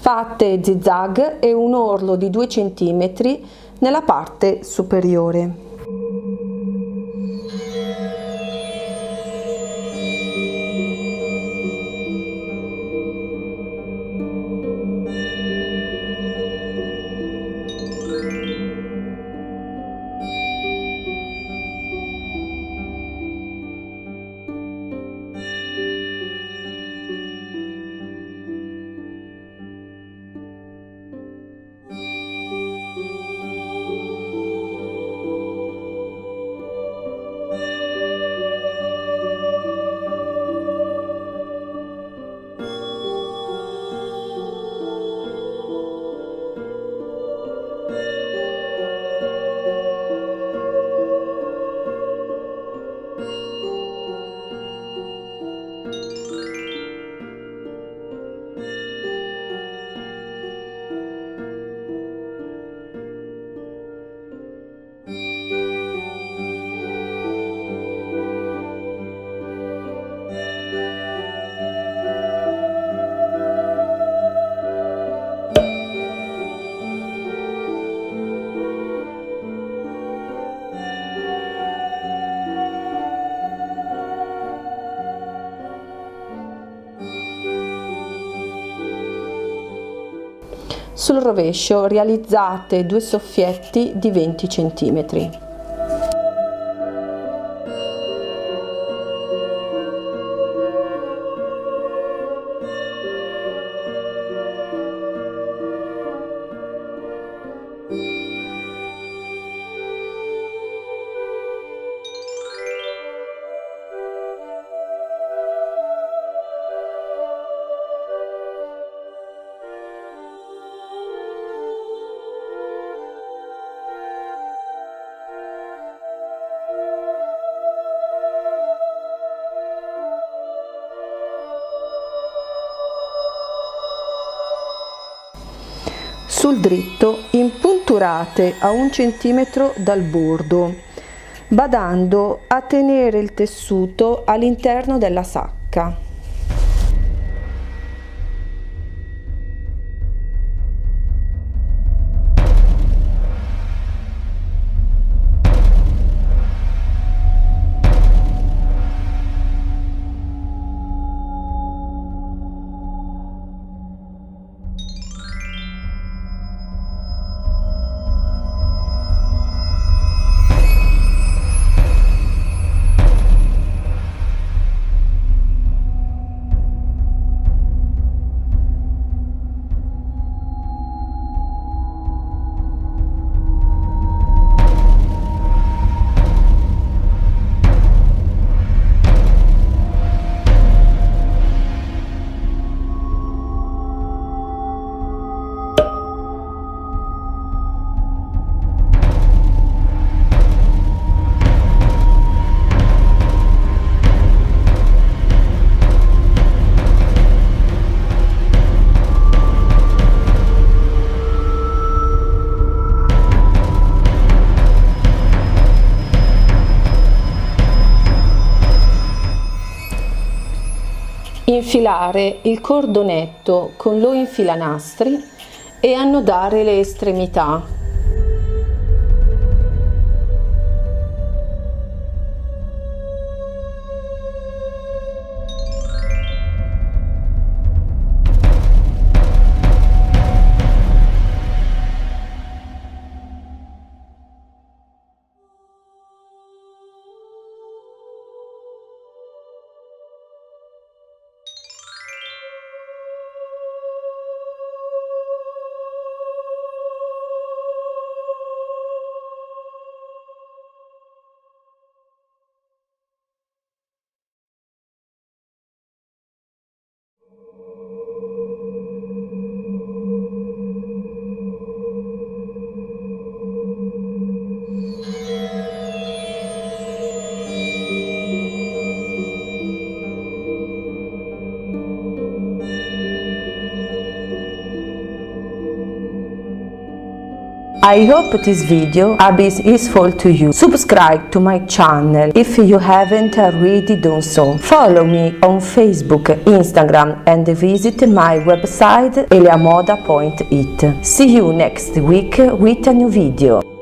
fatte zigzag e un orlo di 2 cm nella parte superiore. Sul rovescio realizzate 2 soffietti di 20 cm. Sul dritto impunturate a 1 cm dal bordo, badando a tenere il tessuto all'interno della sacca. Infilare il cordonetto con lo infilanastri e annodare le estremità. I hope this video is useful to you. Subscribe to my channel if you haven't already done so. Follow me on Facebook, Instagram and visit my website eliamoda.it. See you next week with a new video.